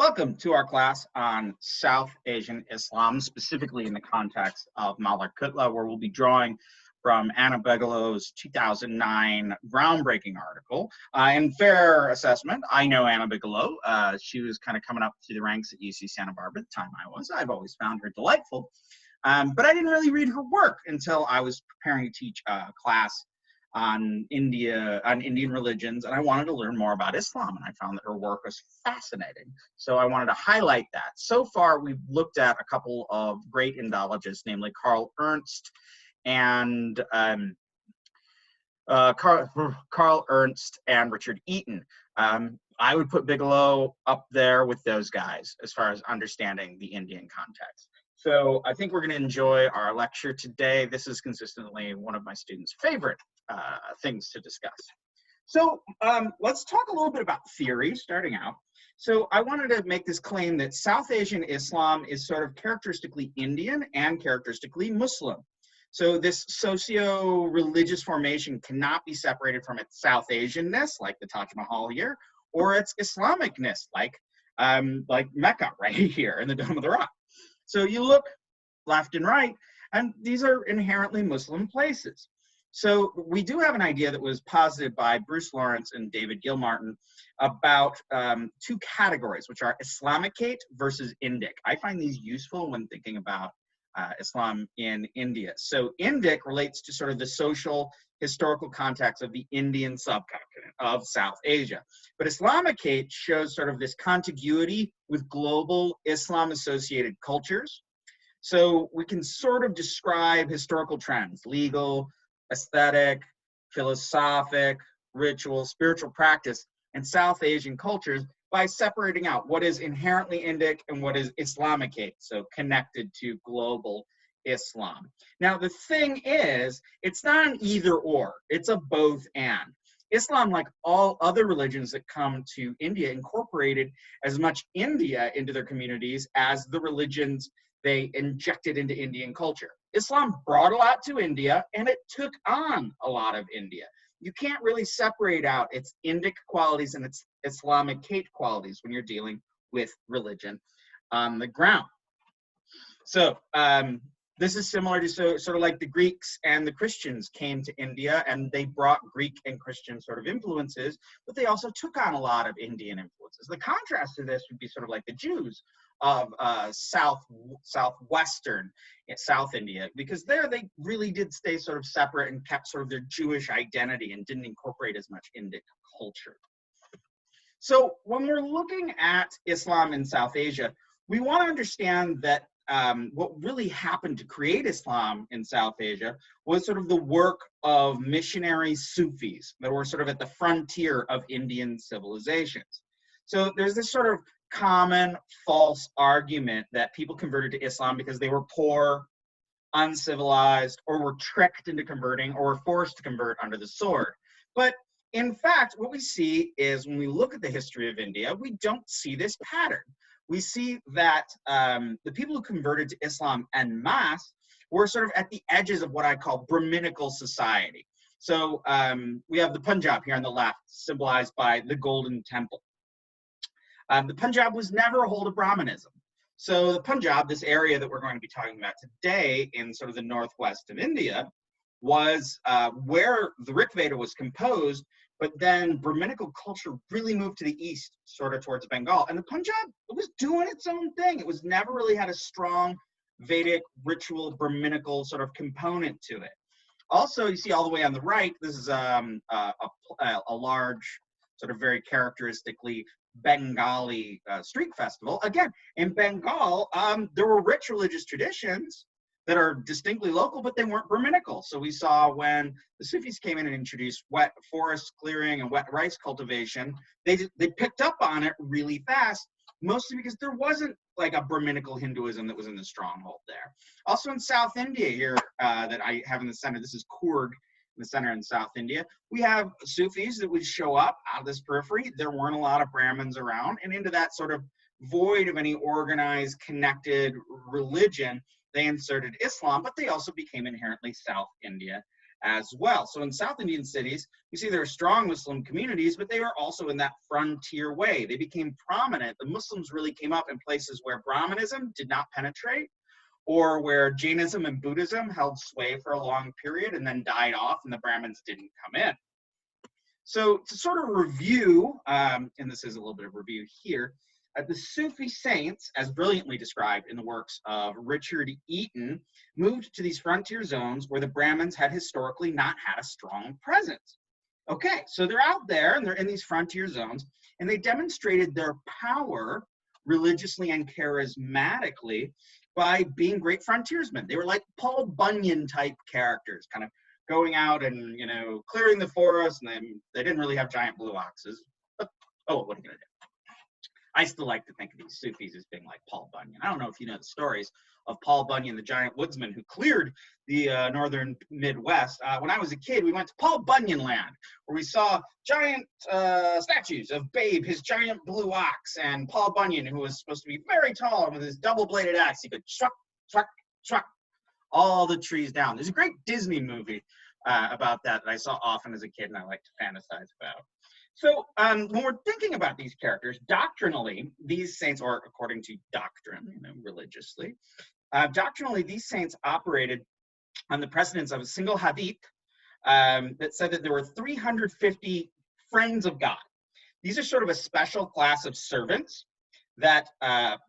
Welcome to our class on South Asian Islam, specifically in the context of Malerkotla, where we'll be drawing from Anna Bigelow's 2009 groundbreaking article. In fair assessment, I know Anna Bigelow. She was kind of coming up through the ranks at UC Santa Barbara at the time I was. I've always found her delightful, but I didn't really read her work until I was preparing to teach a class on Indian religions, and I wanted to learn more about Islam, and I found that her work was fascinating. So I wanted to highlight that. So far, we've looked at a couple of great Indologists, namely Carl Ernst and Carl Ernst and Richard Eaton. I would put Bigelow up there with those guys as far as understanding the Indian context. So I think we're going to enjoy our lecture today. This is consistently one of my students' favorite things to discuss. So let's talk a little bit about theory starting out. So I wanted to make this claim that South Asian Islam is sort of characteristically Indian and characteristically Muslim. So this socio-religious formation cannot be separated from its South Asianness, like the Taj Mahal here, or its Islamicness, like Mecca right here in the Dome of the Rock. So you look left and right, and these are inherently Muslim places. So we do have an idea that was posited by Bruce Lawrence and David Gilmartin about two categories, which are Islamicate versus Indic. I find these useful when thinking about Islam in India. So Indic relates to sort of the social historical context of the Indian subcontinent of South Asia. But Islamicate shows sort of this contiguity with global Islam-associated cultures. So we can sort of describe historical trends, legal, aesthetic, philosophic, ritual, spiritual practice, and South Asian cultures by separating out what is inherently Indic and what is Islamicate, so connected to global Islam. Now, the thing is, it's not an either or, it's a both and. Islam, like all other religions that come to India, incorporated as much India into their communities as the religions they injected into Indian culture. Islam brought a lot to India, and it took on a lot of India. You can't really separate out its Indic qualities and its Islamicate qualities when you're dealing with religion on the ground. So this is similar to sort of like the Greeks and the Christians came to India, and they brought Greek and Christian sort of influences, but they also took on a lot of Indian influences. The contrast to this would be sort of like the Jews of southwestern South India, because there they really did stay sort of separate and kept sort of their Jewish identity and didn't incorporate as much Indic culture. So when we're looking at Islam in South Asia, we want to understand that what really happened to create Islam in South Asia was sort of the work of missionary Sufis that were sort of at the frontier of Indian civilizations. So there's this sort of common false argument that people converted to Islam because they were poor, uncivilized, or were tricked into converting, or were forced to convert under the sword. But in fact, what we see is when we look at the history of India, we don't see this pattern. We see that the people who converted to Islam en masse were sort of at the edges of what I call Brahminical society. So we have the Punjab here on the left, symbolized by the Golden Temple. The Punjab was never a hold of Brahmanism. So the Punjab, this area that we're going to be talking about today in sort of the northwest of India, was where the Rig Veda was composed, but then Brahminical culture really moved to the east, sort of towards Bengal. And the Punjab, it was doing its own thing. It was never really had a strong Vedic, ritual, Brahminical sort of component to it. Also, you see all the way on the right, this is a large, sort of very characteristically Bengali street festival. Again, in Bengal, there were rich religious traditions that are distinctly local, but they weren't Brahminical. So we saw when the Sufis came in and introduced wet forest clearing and wet rice cultivation, they picked up on it really fast, mostly because there wasn't like a Brahminical Hinduism that was in the stronghold there. Also in South India here, that I have in the center, this is Coorg, in the center in South India, we have Sufis that would show up out of this periphery. There weren't a lot of Brahmins around, and into that sort of void of any organized, connected religion, they inserted Islam, but they also became inherently South India as well. So in South Indian cities, you see there are strong Muslim communities, but they were also in that frontier way. They became prominent. The Muslims really came up in places where Brahmanism did not penetrate, or where Jainism and Buddhism held sway for a long period and then died off and the Brahmins didn't come in. So to sort of review, and this is a little bit of review here, the Sufi saints, as brilliantly described in the works of Richard Eaton, moved to these frontier zones where the Brahmins had historically not had a strong presence. Okay, so they're out there and they're in these frontier zones, and they demonstrated their power religiously and charismatically by being great frontiersmen. They were like Paul Bunyan type characters, kind of going out and, you know, clearing the forest, and they didn't really have giant blue oxes. But, oh, what are you gonna do? I still like to think of these Sufis as being like Paul Bunyan. I don't know if you know the stories of Paul Bunyan, the giant woodsman who cleared the northern Midwest. When I was a kid, we went to Paul Bunyan land, where we saw giant statues of Babe, his giant blue ox, and Paul Bunyan, who was supposed to be very tall, and with his double-bladed axe, he could truck, truck, truck all the trees down. There's a great Disney movie about that I saw often as a kid, and I like to fantasize about. So when we're thinking about these characters, doctrinally, these saints, or according to doctrine, you know, religiously, doctrinally, these saints operated on the precedence of a single hadith that said that there were 350 friends of God. These are sort of a special class of servants that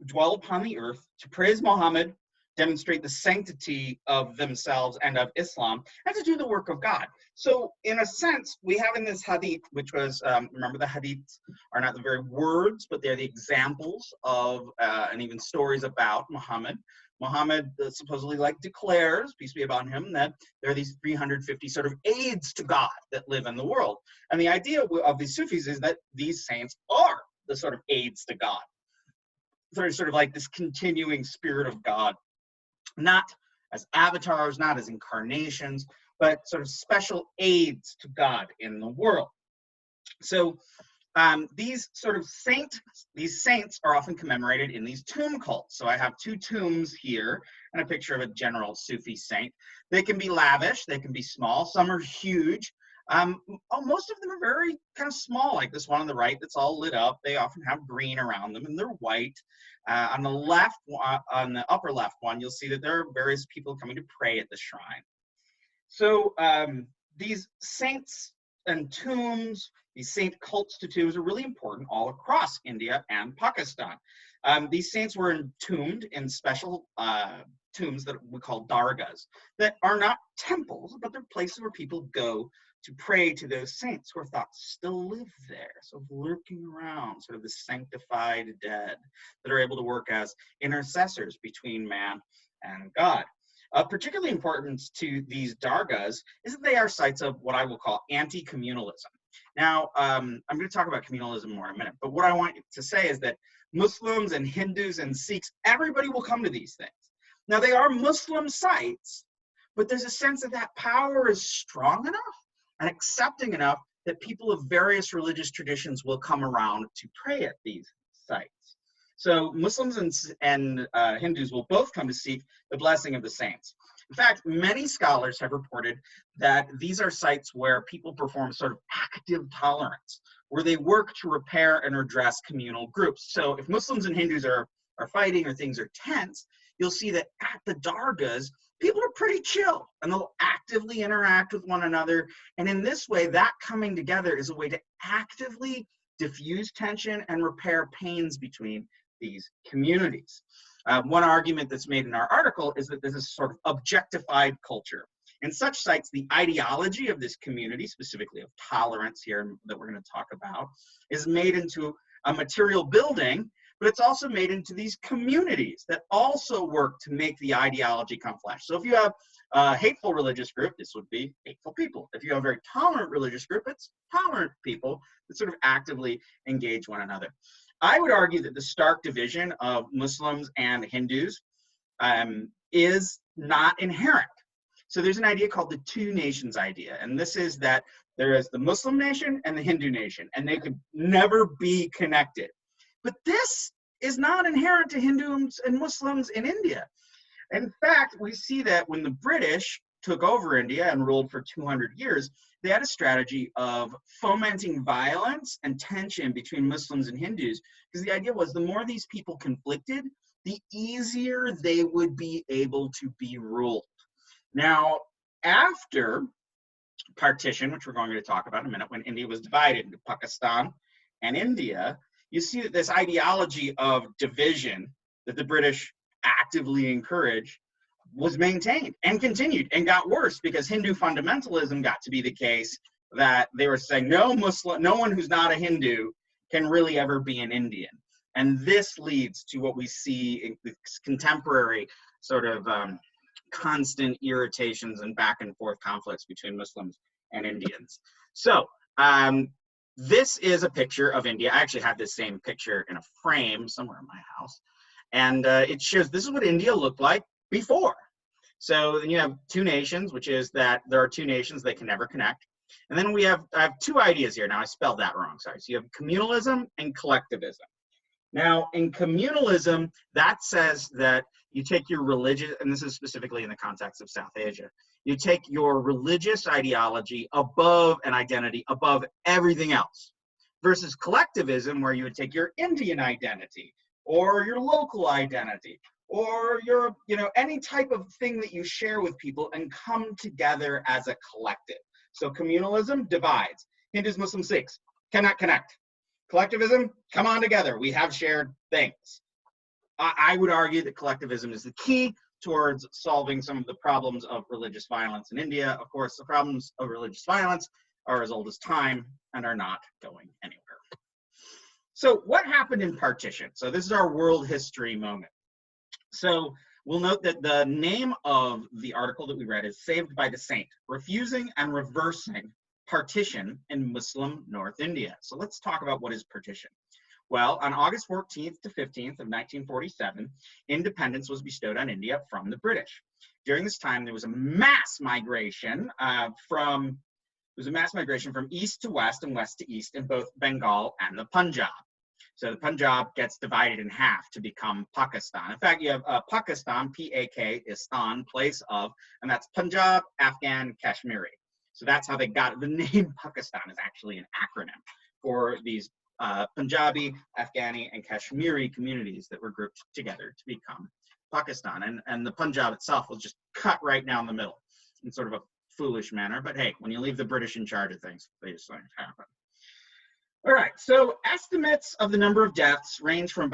dwell upon the earth to praise Muhammad, demonstrate the sanctity of themselves and of Islam, and to do the work of God. So in a sense, we have in this hadith, which was, remember the hadiths are not the very words, but they're the examples of, and even stories about Muhammad. Muhammad supposedly declares, peace be upon him, that there are these 350 sort of aids to God that live in the world. And the idea of these Sufis is that these saints are the sort of aids to God. They're sort of like this continuing spirit of God, not as avatars, not as incarnations, but sort of special aids to God in the world. So these saints are often commemorated in these tomb cults. So I have two tombs here and a picture of a general Sufi saint. They can be lavish, they can be small, some are huge. Most of them are very kind of small, like this one on the right that's all lit up. They often have green around them and they're white. On the left, on the upper left one, you'll see that there are various people coming to pray at the shrine. So these saints and tombs, these saint cults to tombs are really important all across India and Pakistan. These saints were entombed in special tombs that we call dargahs, that are not temples, but they're places where people go to pray to those saints who are thought to still live there, sort of lurking around, sort of the sanctified dead that are able to work as intercessors between man and God. Particularly important to these dargahs is that they are sites of what I will call anti-communalism. Now, I'm going to talk about communalism more in a minute, but what I want to say is that Muslims and Hindus and Sikhs, everybody will come to these things. Now, they are Muslim sites, but there's a sense that that power is strong enough and accepting enough that people of various religious traditions will come around to pray at these sites. So Muslims and Hindus will both come to seek the blessing of the saints. In fact, many scholars have reported that these are sites where people perform sort of active tolerance, where they work to repair and redress communal groups. So if Muslims and Hindus are fighting or things are tense, you'll see that at the dargahs, people are pretty chill and they'll actively interact with one another. And in this way, that coming together is a way to actively diffuse tension and repair pains between these communities. One argument that's made in our article is that this is sort of objectified culture. In such sites, the ideology of this community, specifically of tolerance here that we're going to talk about, is made into a material building, but it's also made into these communities that also work to make the ideology come flesh. So if you have a hateful religious group, this would be hateful people. If you have a very tolerant religious group, it's tolerant people that sort of actively engage one another. I would argue that the stark division of Muslims and Hindus is not inherent. So there's an idea called the two nations idea, and this is that there is the Muslim nation and the Hindu nation, and they could never be connected. But this is not inherent to Hindus and Muslims in India. In fact, we see that when the British took over India and ruled for 200 years, they had a strategy of fomenting violence and tension between Muslims and Hindus, because the idea was the more these people conflicted, the easier they would be able to be ruled. Now, after partition, which we're going to talk about in a minute, when India was divided into Pakistan and India, you see that this ideology of division that the British actively encouraged was maintained and continued and got worse, because Hindu fundamentalism got to be the case that they were saying no one who's not a Hindu can really ever be an Indian. And this leads to what we see in the contemporary sort of constant irritations and back and forth conflicts between Muslims and Indians. So this is a picture of India. I actually have this same picture in a frame somewhere in my house. And it shows this is what India looked like before. So then you have two nations, which is that there are two nations that can never connect. And then I have two ideas here. Now I spelled that wrong, sorry. So you have communalism and collectivism. Now in communalism, that says that you take your religious, and this is specifically in the context of South Asia, you take your religious ideology above an identity, above everything else, versus collectivism, where you would take your Indian identity or your local identity or your, any type of thing that you share with people and come together as a collective. So communalism divides. Hindus, Muslims, Sikhs cannot connect. Collectivism, come on together. We have shared things. I would argue that collectivism is the key towards solving some of the problems of religious violence in India. Of course, the problems of religious violence are as old as time and are not going anywhere. So what happened in partition? So this is our world history moment. So we'll note that the name of the article that we read is Saved by the Saint, Refusing and Reversing Partition in Muslim North India. So let's talk about what is partition. Well, on August 14th to 15th of 1947, independence was bestowed on India from the British. During this time, there was a mass migration from east to west and west to east in both Bengal and the Punjab. So the Punjab gets divided in half to become Pakistan. In fact, you have Pakistan, P-A-K, Istan, place of, and that's Punjab, Afghan, Kashmiri. So that's how they got it. The name Pakistan is actually an acronym for these Punjabi, Afghani, and Kashmiri communities that were grouped together to become Pakistan. And the Punjab itself was just cut right down the middle in sort of a foolish manner. But hey, when you leave the British in charge of things, they just happen. All right, so estimates of the number of deaths range from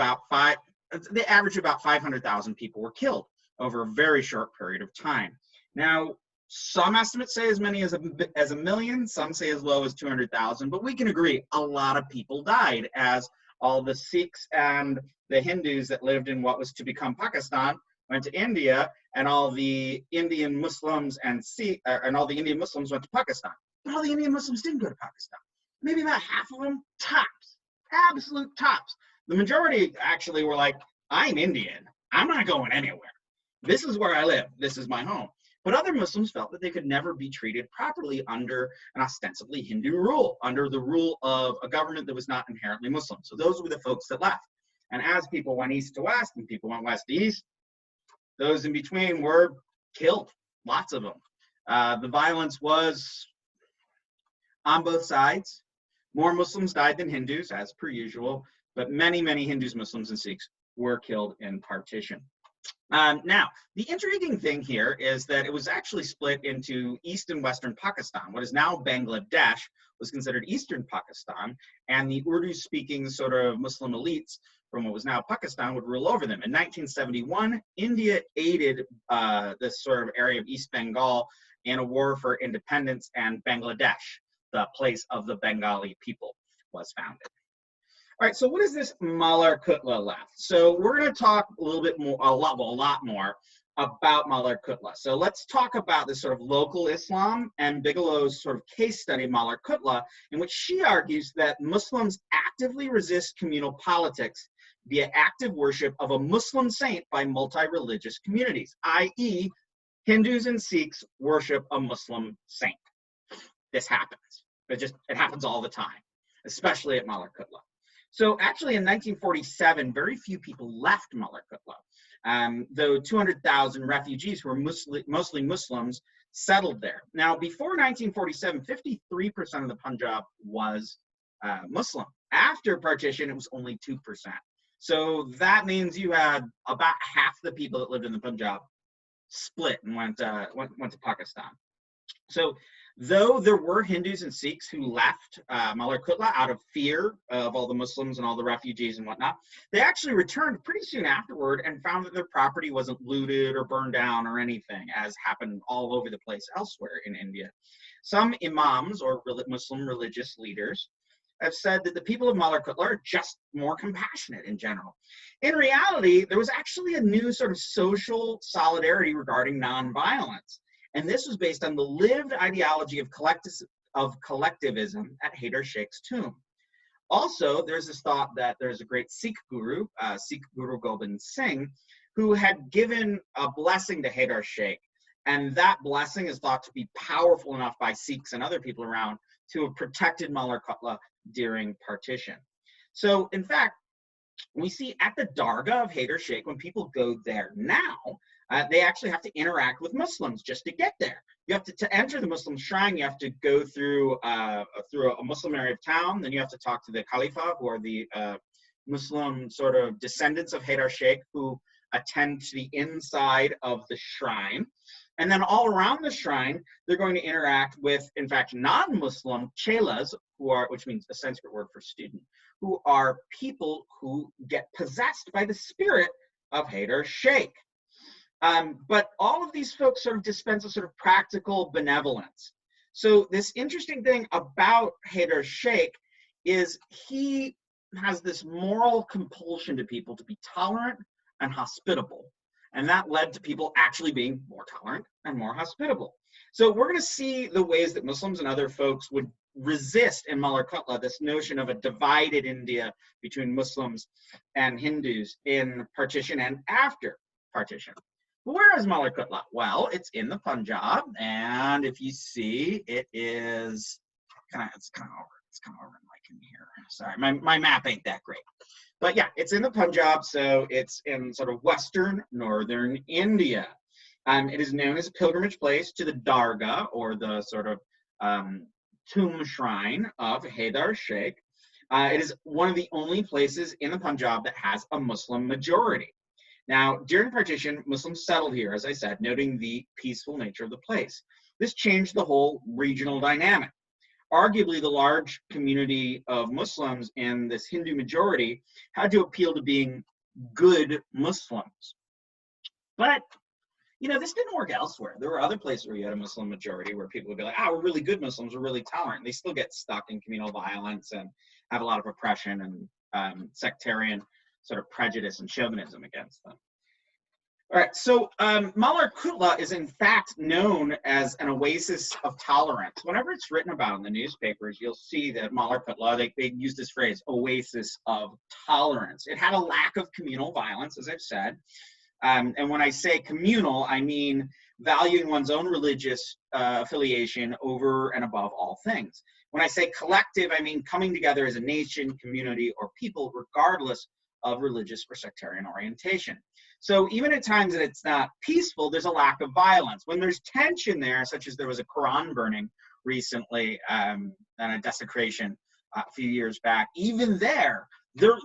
they average about 500,000 people were killed over a very short period of time. Now, some estimates say as many as a million, some say as low as 200,000, but we can agree a lot of people died as all the Sikhs and the Hindus that lived in what was to become Pakistan went to India, and all the Indian Muslims and all the Indian Muslims went to Pakistan. But all the Indian Muslims didn't go to Pakistan. Maybe about half of them, tops, absolute tops. The majority actually were like, I'm Indian. I'm not going anywhere. This is where I live. This is my home. But other Muslims felt that they could never be treated properly under an ostensibly Hindu rule, under the rule of a government that was not inherently Muslim. So those were the folks that left. And as people went east to west and people went west to east, those in between were killed, lots of them. The violence was on both sides. More Muslims died than Hindus, as per usual, but many, many Hindus, Muslims, and Sikhs were killed in partition. Now, the intriguing thing here is that it was actually split into East and Western Pakistan. What is now Bangladesh was considered Eastern Pakistan, and the Urdu-speaking sort of Muslim elites from what was now Pakistan would rule over them. In 1971, India aided this sort of area of East Bengal in a war for independence, and Bangladesh, the place of the Bengali people, was founded. All right, so what is this Malerkotla left? So we're going to talk a little bit more, a lot more about Malerkotla. So let's talk about this sort of local Islam and Bigelow's sort of case study, Malerkotla, in which she argues that Muslims actively resist communal politics via active worship of a Muslim saint by multi-religious communities, i.e., Hindus and Sikhs worship a Muslim saint. This happens. It happens all the time, especially at Malerkotla. So actually in 1947, very few people left Malerkotla. Though 200,000 refugees who were mostly Muslims settled there. Now, before 1947, 53% of the Punjab was Muslim. After partition, it was only 2%. So that means you had about half the people that lived in the Punjab split and went to Pakistan. So though there were Hindus and Sikhs who left Malerkotla out of fear of all the Muslims and all the refugees and whatnot, they actually returned pretty soon afterward and found that their property wasn't looted or burned down or anything, as happened all over the place elsewhere in India. Some imams or Muslim religious leaders have said that the people of Malerkotla are just more compassionate in general. In reality, there was actually a new sort of social solidarity regarding nonviolence. And this was based on the lived ideology of collectivism at Haider Sheikh's tomb. Also, there's this thought that there's a great Sikh Guru Gobind Singh, who had given a blessing to Haider Sheikh. And that blessing is thought to be powerful enough by Sikhs and other people around to have protected Malerkotla during partition. So, in fact, we see at the Dargah of Haider Sheikh, when people go there now, they actually have to interact with Muslims just to get there. You have to enter the Muslim shrine, you have to go through a Muslim area of town, then you have to talk to the Khalifa, who are the Muslim sort of descendants of Haider Sheikh, who attend to the inside of the shrine. And then all around the shrine, they're going to interact with, in fact, non-Muslim chelas, which means a Sanskrit word for student, who are people who get possessed by the spirit of Haider Sheikh. But all of these folks sort of dispense a sort of practical benevolence. So this interesting thing about Haider Sheikh is he has this moral compulsion to people to be tolerant and hospitable. And that led to people actually being more tolerant and more hospitable. So we're going to see the ways that Muslims and other folks would resist in Malerkotla this notion of a divided India between Muslims and Hindus in partition and after partition. But where is Malerkotla? Well, it's in the Punjab, and if you see, it's kind of over like in here. Sorry, my map ain't that great. But yeah, it's in the Punjab, so it's in sort of western, northern India. It is known as a pilgrimage place to the Dargah, or the sort of tomb shrine of Haider Sheikh. It is one of the only places in the Punjab that has a Muslim majority. Now, during partition, Muslims settled here, as I said, noting the peaceful nature of the place. This changed the whole regional dynamic. Arguably, the large community of Muslims in this Hindu majority had to appeal to being good Muslims. But, you know, this didn't work elsewhere. There were other places where you had a Muslim majority where people would be like, we're really good Muslims, we're really tolerant. They still get stuck in communal violence and have a lot of oppression and sectarian sort of prejudice and chauvinism against them. All right, so Malerkotla is in fact known as an oasis of tolerance. Whenever it's written about in the newspapers, you'll see that Malerkotla, they use this phrase, oasis of tolerance. It had a lack of communal violence, as I've said. And when I say communal, I mean valuing one's own religious affiliation over and above all things. When I say collective, I mean coming together as a nation, community, or people, regardless of religious or sectarian orientation. So even at times that it's not peaceful, there's a lack of violence. When there's tension there, such as there was a Quran burning recently and a desecration a few years back, even there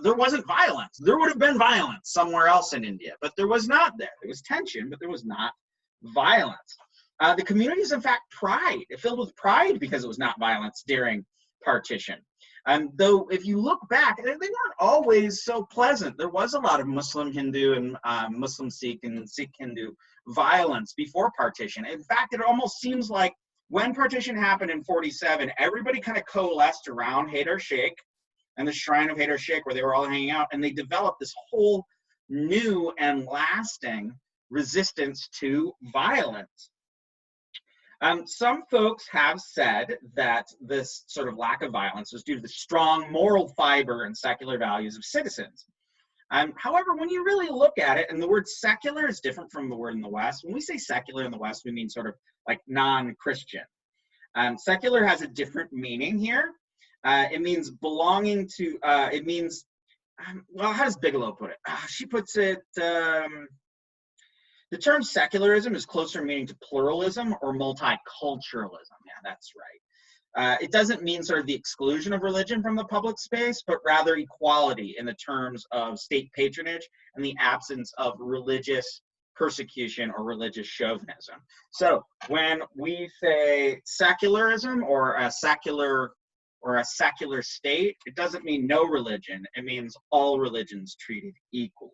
wasn't violence. There would have been violence somewhere else in India, but there was not there. There was tension, but there was not violence. The community is in fact filled with pride because it was not violence during partition. Though if you look back, they weren't always so pleasant. There was a lot of Muslim Hindu and Muslim Sikh and Sikh Hindu violence before partition. In fact, it almost seems like when partition happened in 47, everybody kind of coalesced around Haider Sheikh and the shrine of Haider Sheikh where they were all hanging out, and they developed this whole new and lasting resistance to violence. Some folks have said that this sort of lack of violence was due to the strong moral fiber and secular values of citizens. However, when you really look at it, and the word secular is different from the word in the West. When we say secular in the West, we mean sort of like non-Christian. Secular has a different meaning here. It means belonging to, it means, well, how does Bigelow put it? She puts it, the The term secularism is closer meaning to pluralism or multiculturalism. Yeah, that's right. It doesn't mean sort of the exclusion of religion from the public space, but rather equality in the terms of state patronage and the absence of religious persecution or religious chauvinism. So when we say secularism or a secular state, it doesn't mean no religion. It means all religions treated equally.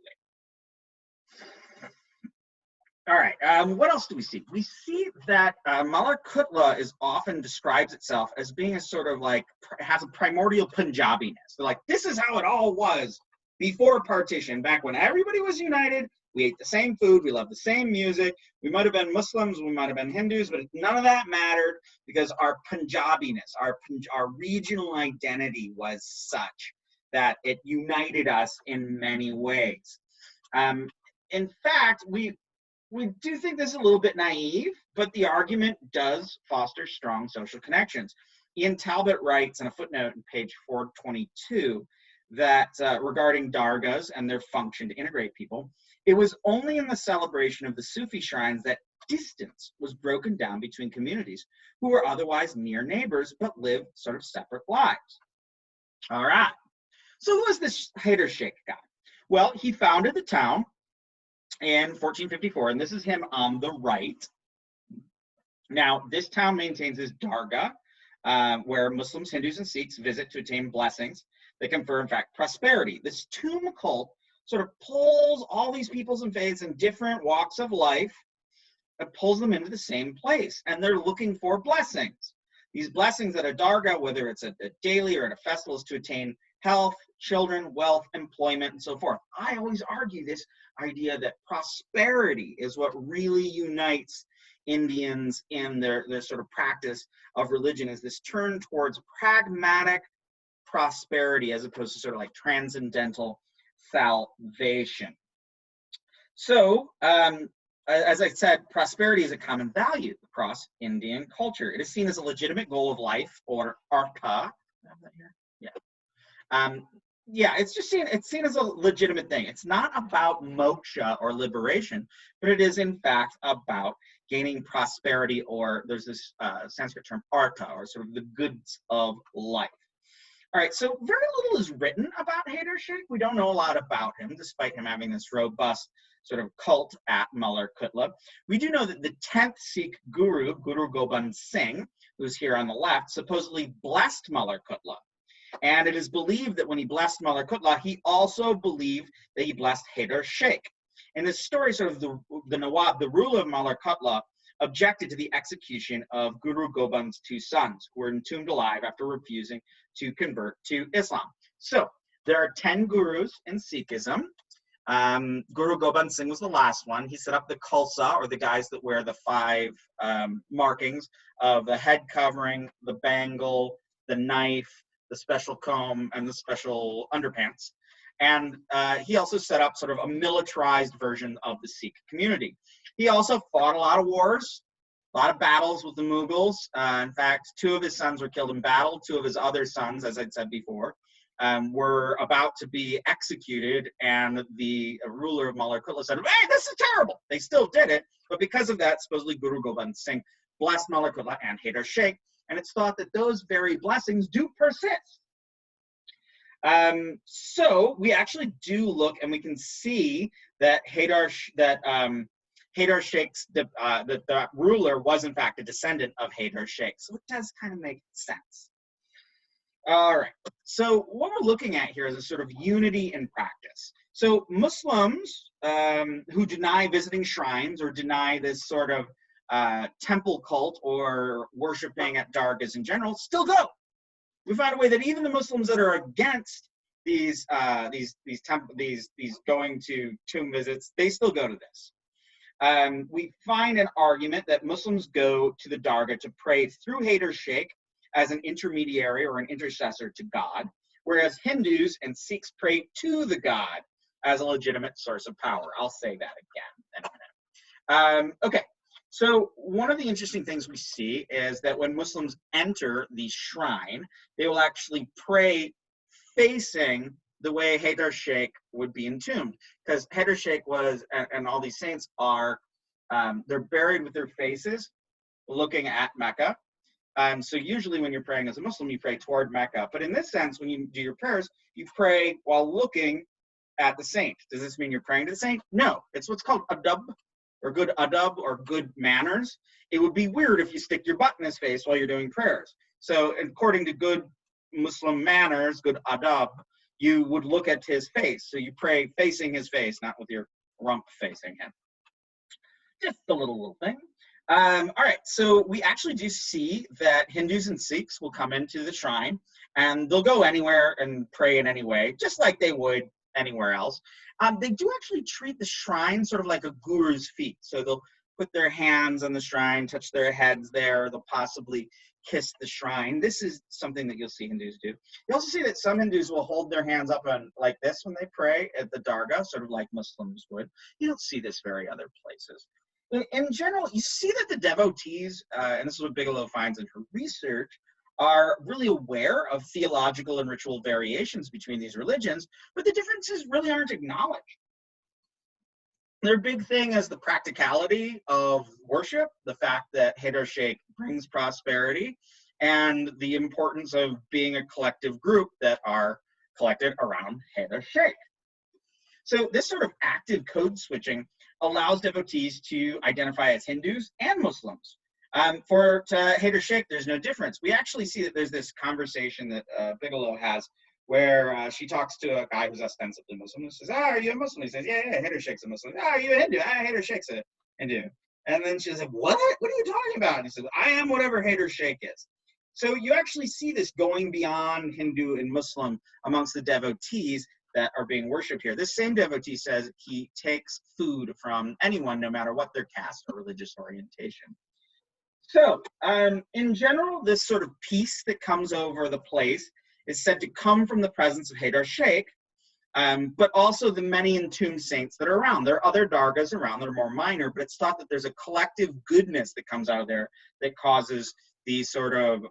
All right, what else do we see? We see that Malerkotla often describes itself as being a sort of like, has a primordial Punjabiness. They're like, this is how it all was before partition, back when everybody was united, we ate the same food, we loved the same music, we might have been Muslims, we might have been Hindus, but none of that mattered because our Punjabiness, our regional identity was such that it united us in many ways. In fact, we do think this is a little bit naive, but the argument does foster strong social connections. Ian Talbot writes in a footnote in page 422 that regarding dargahs and their function to integrate people, it was only in the celebration of the Sufi shrines that distance was broken down between communities who were otherwise near neighbors but lived sort of separate lives. All right, so who was this Haider Sheikh guy? Well, he founded the town in 1454, and this is him on the right. Now, this town maintains this dargah, where Muslims, Hindus, and Sikhs visit to attain blessings that confer, in fact, prosperity. This tomb cult sort of pulls all these peoples and faiths in different walks of life and pulls them into the same place, and they're looking for blessings. These blessings at a dargah, whether it's a daily or at a festival, is to attain health, children, wealth, employment, and so forth. I always argue this idea that prosperity is what really unites Indians in their sort of practice of religion, is this turn towards pragmatic prosperity as opposed to sort of like transcendental salvation. So, as I said, prosperity is a common value across Indian culture. It is seen as a legitimate goal of life, or artha. Yeah. Yeah, it's seen as a legitimate thing. It's not about moksha or liberation, but it is in fact about gaining prosperity, or there's this Sanskrit term artha, or sort of the goods of life. All right, so very little is written about Haider Sheikh. We don't know a lot about him, despite him having this robust sort of cult at Malerkotla. We do know that the 10th Sikh guru, Guru Gobind Singh, who's here on the left, supposedly blessed Malerkotla. And it is believed that when he blessed Malerkotla, he also believed that he blessed Haider Sheikh. In this story, sort of the Nawab, the ruler of Malerkotla, objected to the execution of Guru Gobind's 2 sons, who were entombed alive after refusing to convert to Islam. So there are 10 gurus in Sikhism. Guru Gobind Singh was the last one. He set up the Khalsa, or the guys that wear the 5 markings of the head covering, the bangle, the knife, the special comb, and the special underpants. And he also set up sort of a militarized version of the Sikh community. He also fought a lot of wars, a lot of battles with the Mughals. In fact, 2 of his sons were killed in battle. 2 of his other sons, as I'd said before, were about to be executed, and the ruler of Malerkotla said, hey, this is terrible. They still did it, but because of that, supposedly Guru Gobind Singh blessed Malerkotla and Haider Sheikh, and it's thought that those very blessings do persist. So we actually do look, and we can see that Haider Sheikh's, the ruler was in fact a descendant of Haider Sheikh. So it does kind of make sense. All right, so what we're looking at here is a sort of unity in practice. So Muslims who deny visiting shrines or deny this sort of temple cult or worshiping at dargahs in general still go. We find a way that even the Muslims that are against these going to tomb visits, they still go to this. We find an argument that Muslims go to the dargah to pray through Haider Sheikh as an intermediary or an intercessor to God, whereas Hindus and Sikhs pray to the god as a legitimate source of power. I'll say that again in a minute. Okay, so one of the interesting things we see is that when Muslims enter the shrine, they will actually pray facing the way Haider Sheikh would be entombed, because Haider Sheikh was, and all these saints are They're buried with their faces looking at Mecca. So usually when you're praying as a Muslim, you pray toward Mecca. But in this sense, when you do your prayers, you pray while looking at the saint. Does this mean you're praying to the saint? No, it's what's called adab, or good adab, or good manners. It would be weird if you stick your butt in his face while you're doing prayers. So according to good Muslim manners, good adab, you would look at his face. So you pray facing his face, not with your rump facing him. Just a little thing. All right, so we actually do see that Hindus and Sikhs will come into the shrine and they'll go anywhere and pray in any way, just like they would anywhere else. They do actually treat the shrine sort of like a guru's feet. So they'll put their hands on the shrine, touch their heads there, they'll possibly kiss the shrine. This is something that you'll see Hindus do. You also see that some Hindus will hold their hands up on like this when they pray at the dargah, sort of like Muslims would. You don't see this very other places. In general, you see that the devotees, and this is what Bigelow finds in her research, are really aware of theological and ritual variations between these religions, but the differences really aren't acknowledged. Their big thing is the practicality of worship, the fact that Haider Sheikh brings prosperity, and the importance of being a collective group that are collected around Haider Sheikh. So this sort of active code switching allows devotees to identify as Hindus and Muslims. For Haider Sheikh, there's no difference. We actually see that there's this conversation that Bigelow has where she talks to a guy who's ostensibly Muslim and says, are you a Muslim? He says, yeah, Haider Sheikh's a Muslim. Are you a Hindu? Haider Sheikh's a Hindu. And then she's like, what? What are you talking about? And he says, I am whatever Haider Sheikh is. So you actually see this going beyond Hindu and Muslim amongst the devotees that are being worshipped here. This same devotee says he takes food from anyone, no matter what their caste or religious orientation. So, in general, this sort of peace that comes over the place is said to come from the presence of Haider Sheikh, but also the many entombed saints that are around. There are other dargahs around that are more minor, but it's thought that there's a collective goodness that comes out of there that causes the sort of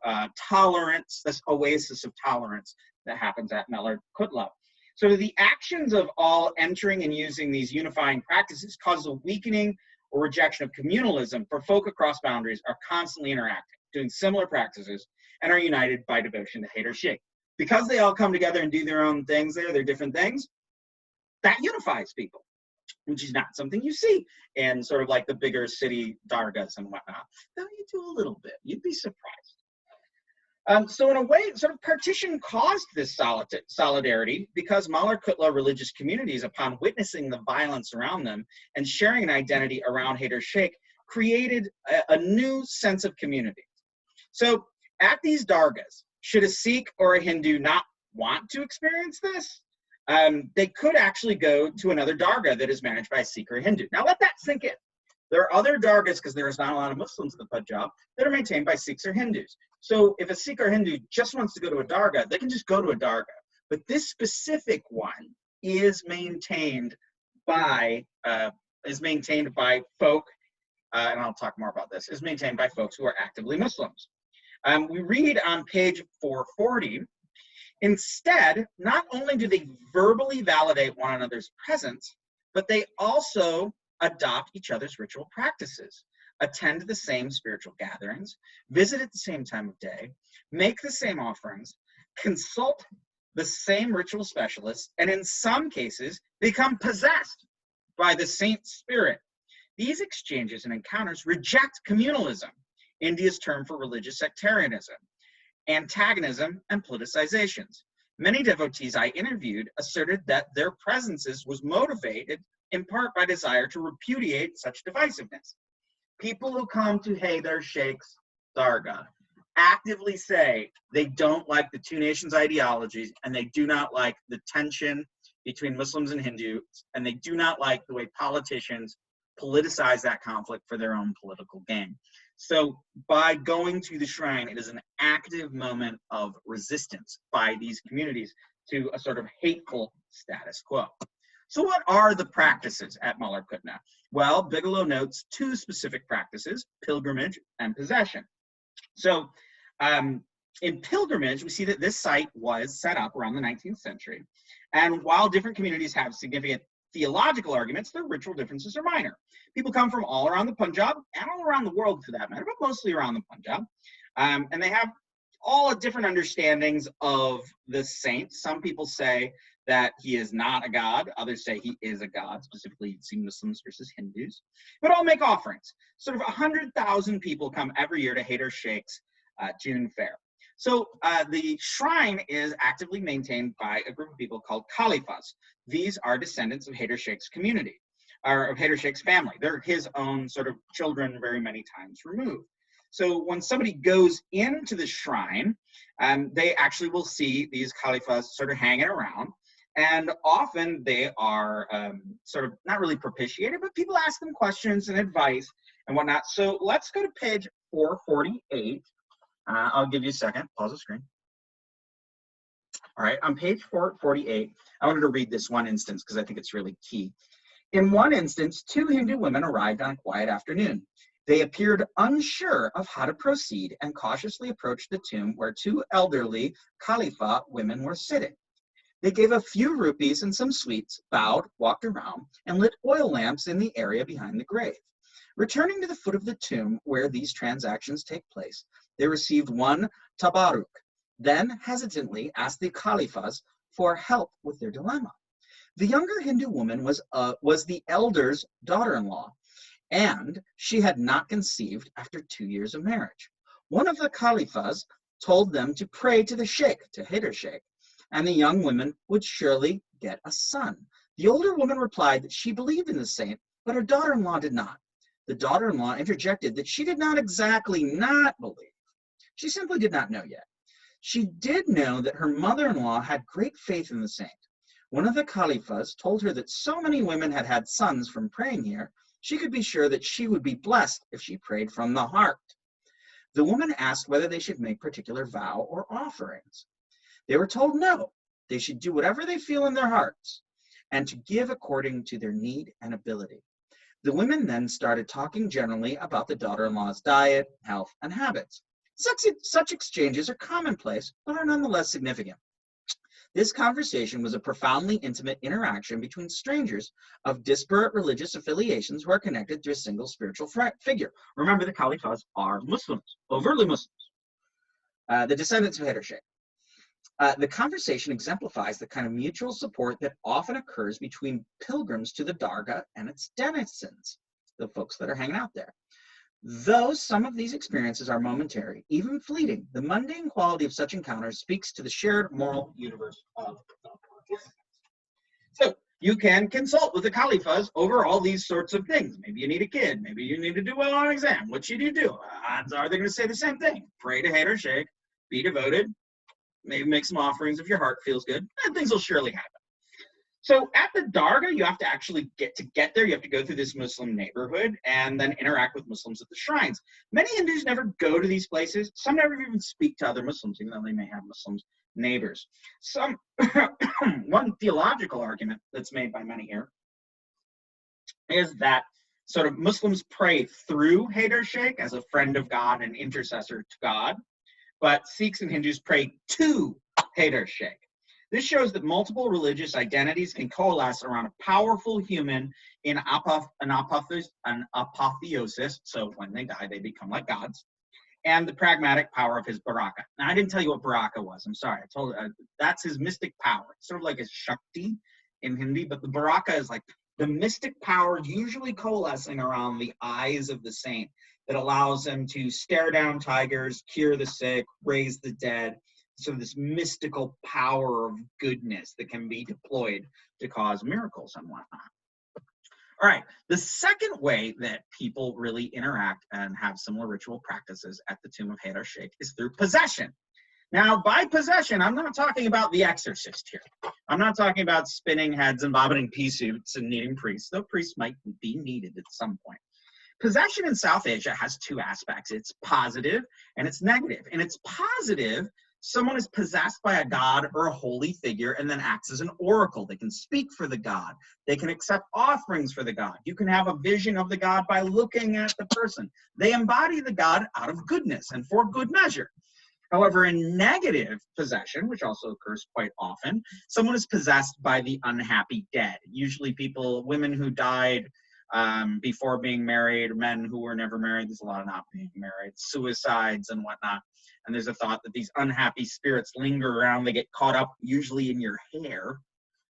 tolerance, this oasis of tolerance that happens at Malerkotla. So the actions of all entering and using these unifying practices causes a weakening or rejection of communalism, for folk across boundaries are constantly interacting, doing similar practices, and are united by devotion to Haider Sheikh. Because they all come together and do their own things there, their different things, that unifies people, which is not something you see in sort of like the bigger city dargahs and whatnot. Though you do a little bit, you'd be surprised. So in a way, sort of partition caused this solidarity because Malerkotla religious communities, upon witnessing the violence around them and sharing an identity around Haider Sheikh, created a new sense of community. So at these dargahs, should a Sikh or a Hindu not want to experience this, they could actually go to another dargah that is managed by a Sikh or a Hindu. Now let that sink in. There are other dargahs, because there is not a lot of Muslims in the Punjab, that are maintained by Sikhs or Hindus. So if a Sikh or Hindu just wants to go to a dargah, they can just go to a dargah. But this specific one is maintained by folk, and I'll talk more about this, is maintained by folks who are actively Muslims. We read on page 440, instead, not only do they verbally validate one another's presence, but they also adopt each other's ritual practices, attend the same spiritual gatherings, visit at the same time of day, make the same offerings, consult the same ritual specialists, and in some cases, become possessed by the saint spirit. These exchanges and encounters reject communalism, India's term for religious sectarianism, antagonism, and politicizations. Many devotees I interviewed asserted that their presences was motivated in part by desire to repudiate such divisiveness. People who come to Haider Sheikh's dargah actively say they don't like the two nations ideologies, and they do not like the tension between Muslims and Hindus, and they do not like the way politicians politicize that conflict for their own political gain. So by going to the shrine, it is an active moment of resistance by these communities to a sort of hateful status quo. So what are the practices at Malerkotla? Well, Bigelow notes two specific practices, pilgrimage and possession. So in pilgrimage, we see that this site was set up around the 19th century. And while different communities have significant theological arguments, their ritual differences are minor. People come from all around the Punjab and all around the world for that matter, but mostly around the Punjab. And they have all different understandings of the saint. Some people say that he is not a god. Others say he is a god, specifically you'd see Muslims versus Hindus. But all make offerings. Sort of 100,000 people come every year to Haider Sheikh's June fair. So the shrine is actively maintained by a group of people called Khalifas. These are descendants of Haider Sheikh's community, or of Haider Sheikh's family. They're his own sort of children, very many times removed. So when somebody goes into the shrine, they actually will see these Khalifas sort of hanging around. And often they are sort of not really propitiated, but people ask them questions and advice and whatnot. So let's go to page 448. I'll give you a second. Pause the screen. All right, on page 448, I wanted to read this one instance because I think it's really key. In one instance, 2 Hindu women arrived on a quiet afternoon. They appeared unsure of how to proceed and cautiously approached the tomb where 2 elderly Khalifa women were sitting. They gave a few rupees and some sweets, bowed, walked around, and lit oil lamps in the area behind the grave. Returning to the foot of the tomb where these transactions take place, they received 1 tabarruk, then hesitantly asked the Khalifas for help with their dilemma. The younger Hindu woman was the elder's daughter-in-law, and she had not conceived after 2 years of marriage. One of the Khalifas told them to pray to the sheikh, to Haider Sheikh, and the young woman would surely get a son. The older woman replied that she believed in the saint, but her daughter-in-law did not. The daughter-in-law interjected that she did not exactly not believe. She simply did not know yet. She did know that her mother-in-law had great faith in the saint. One of the Khalifas told her that so many women had had sons from praying here, she could be sure that she would be blessed if she prayed from the heart. The woman asked whether they should make particular vow or offerings. They were told no, they should do whatever they feel in their hearts and to give according to their need and ability. The women then started talking generally about the daughter-in-law's diet, health, and habits. Such exchanges are commonplace, but are nonetheless significant. This conversation was a profoundly intimate interaction between strangers of disparate religious affiliations who are connected to a single spiritual figure. Remember, the Khalifas are Muslims, overtly Muslims, the descendants of Haider Sheikh. The conversation exemplifies the kind of mutual support that often occurs between pilgrims to the Dargah and its denizens, the folks that are hanging out there. Though some of these experiences are momentary, even fleeting, the mundane quality of such encounters speaks to the shared moral universe of the participants. So you can consult with the Khalifas over all these sorts of things. Maybe you need a kid. Maybe you need to do well on an exam. What should you do? Odds are they're going to say the same thing. Pray to Haider Sheikh, be devoted, maybe make some offerings if your heart feels good, and things will surely happen. So at the Dargah, you have to actually get there. You have to go through this Muslim neighborhood and then interact with Muslims at the shrines. Many Hindus never go to these places. Some never even speak to other Muslims, even though they may have Muslims neighbors. One theological argument that's made by many here is that sort of Muslims pray through Haider Sheikh as a friend of God and intercessor to God, but Sikhs and Hindus pray to Haider Sheikh. This shows that multiple religious identities can coalesce around a powerful human in an apotheosis, so when they die, they become like gods, and the pragmatic power of his baraka. Now, I didn't tell you what baraka was. I'm sorry. I told you, that's his mystic power. It's sort of like a Shakti in Hindi, but the baraka is like the mystic power usually coalescing around the eyes of the saint that allows them to stare down tigers, cure the sick, raise the dead. So this mystical power of goodness that can be deployed to cause miracles and whatnot. All right, the second way that people really interact and have similar ritual practices at the tomb of Haider Sheikh is through possession. Now, by possession, I'm not talking about The Exorcist here. I'm not talking about spinning heads and bobbing pea suits and needing priests, though priests might be needed at some point. Possession in South Asia has 2 aspects. It's positive and it's negative. And it's positive, someone is possessed by a god or a holy figure and then acts as an oracle. They can speak for the god. They can accept offerings for the god. You can have a vision of the god by looking at the person. They embody the god out of goodness and for good measure. However, in negative possession, which also occurs quite often, someone is possessed by the unhappy dead. Usually women who died before being married, men who were never married, there's a lot of not being married, suicides and whatnot. And there's a thought that these unhappy spirits linger around, they get caught up usually in your hair,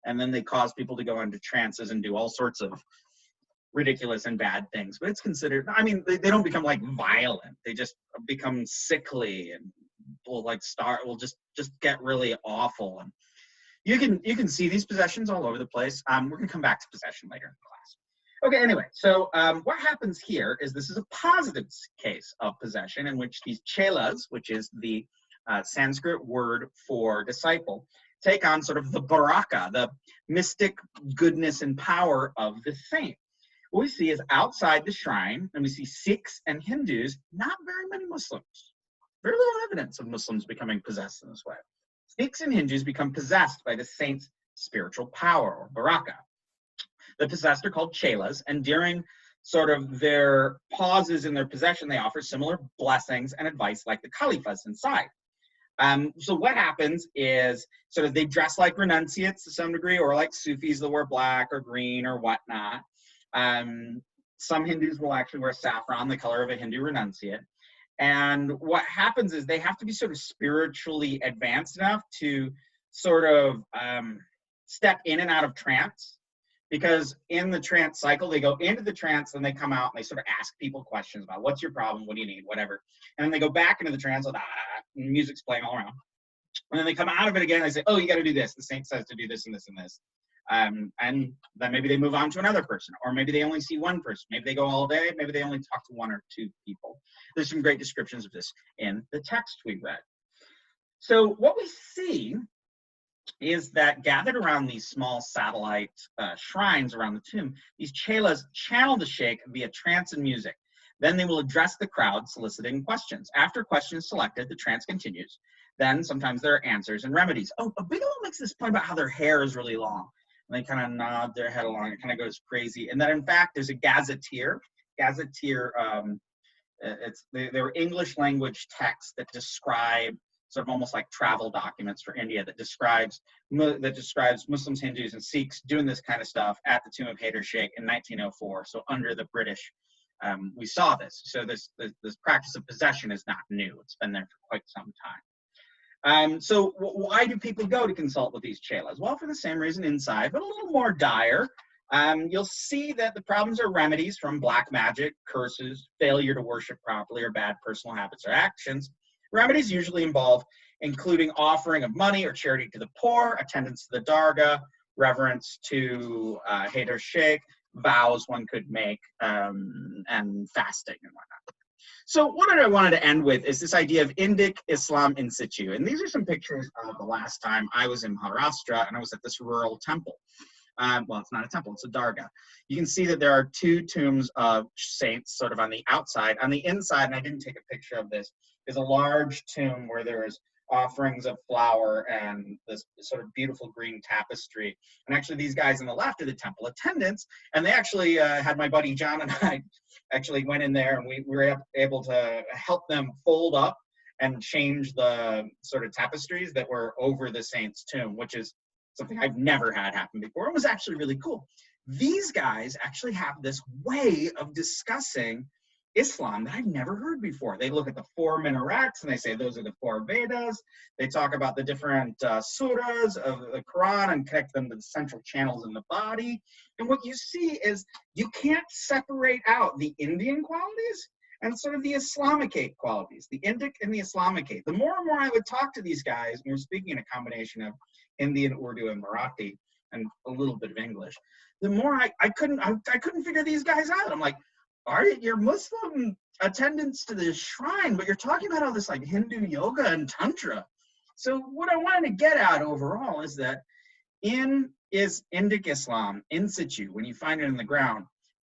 and then they cause people to go into trances and do all sorts of ridiculous and bad things. But it's considered, I mean, they don't become like violent, they just become sickly and will just get really awful. And you can see these possessions all over the place. We're gonna come back to possession later in class. Okay, anyway, so what happens here is this is a positive case of possession in which these chelas, which is the Sanskrit word for disciple, take on sort of the baraka, the mystic goodness and power of the saint. What we see is outside the shrine, and we see Sikhs and Hindus, not very many Muslims. Very little evidence of Muslims becoming possessed in this way. Sikhs and Hindus become possessed by the saint's spiritual power, or baraka. The possessed are called chelas, and during sort of their pauses in their possession, they offer similar blessings and advice like the caliphs inside. So what happens is sort of they dress like renunciates to some degree, or like Sufis, they'll wear black or green or whatnot. Some Hindus will actually wear saffron, the color of a Hindu renunciate. And what happens is they have to be sort of spiritually advanced enough to sort of step in and out of trance, because in the trance cycle, they go into the trance, then they come out and they sort of ask people questions about what's your problem, what do you need, whatever. And then they go back into the trance, and music's playing all around. And then they come out of it again, and they say, oh, you got to do this. The saint says to do this and this and this. And then maybe they move on to another person, or maybe they only see one person. Maybe they go all day, maybe they only talk to one or two people. There's some great descriptions of this in the text we read. So what we see is that gathered around these small satellite shrines around the tomb, these chelas channel the sheikh via trance and music. Then they will address the crowd, soliciting questions. After questions selected, the trance continues. Then sometimes there are answers and remedies. Oh, Bigelow makes this point about how their hair is really long. And they kind of nod their head along. It kind of goes crazy. And that, in fact, there's a gazetteer. Gazetteer, they're English language texts that describe sort of almost like travel documents for India that describes Muslims, Hindus, and Sikhs doing this kind of stuff at the tomb of Hyder Sheikh in 1904. So under the British, we saw this. So this practice of possession is not new. It's been there for quite some time. So why do people go to consult with these chelas? Well, for the same reason inside, but a little more dire. You'll see that the problems are remedies from black magic, curses, failure to worship properly, or bad personal habits or actions. Remedies usually involve including offering of money or charity to the poor, attendance to the dargah, reverence to Hyder Sheikh, vows one could make, and fasting and whatnot. So what I wanted to end with is this idea of Indic Islam in situ. And these are some pictures of the last time I was in Maharashtra, and I was at this rural temple. Well, it's not a temple, it's a dargah. You can see that there are two tombs of saints sort of on the outside. On the inside, and I didn't take a picture of this, is a large tomb where there is offerings of flour and this sort of beautiful green tapestry. And actually these guys on the left are the temple attendants, and they actually had my buddy John and I actually went in there, and we were able to help them fold up and change the sort of tapestries that were over the saint's tomb, which is something I've never had happen before. It was actually really cool. These guys actually have this way of discussing Islam that I've never heard before. They look at the 4 minarets and they say those are the 4 Vedas. They talk about the different surahs of the Quran and connect them to the central channels in the body. And what you see is you can't separate out the Indian qualities and sort of the Islamicate qualities, the Indic and the Islamicate. The more and more I would talk to these guys, and we're speaking in a combination of Indian, Urdu, and Marathi, and a little bit of English, the more I couldn't figure these guys out. I'm like, you're Muslim attendants to the shrine, but you're talking about all this like Hindu yoga and tantra. So what I wanted to get at overall is that is Indic Islam in situ, when you find it in the ground,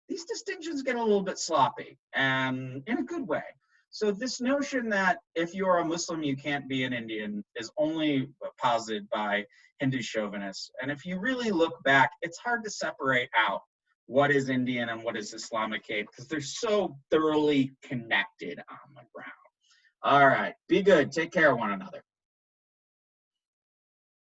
these distinctions get a little bit sloppy, and in a good way. So this notion that if you're a Muslim, you can't be an Indian is only posited by Hindu chauvinists. And if you really look back, it's hard to separate out what is Indian and what is Islamicate, because they're so thoroughly connected on the ground. All right. Be good. Take care of one another.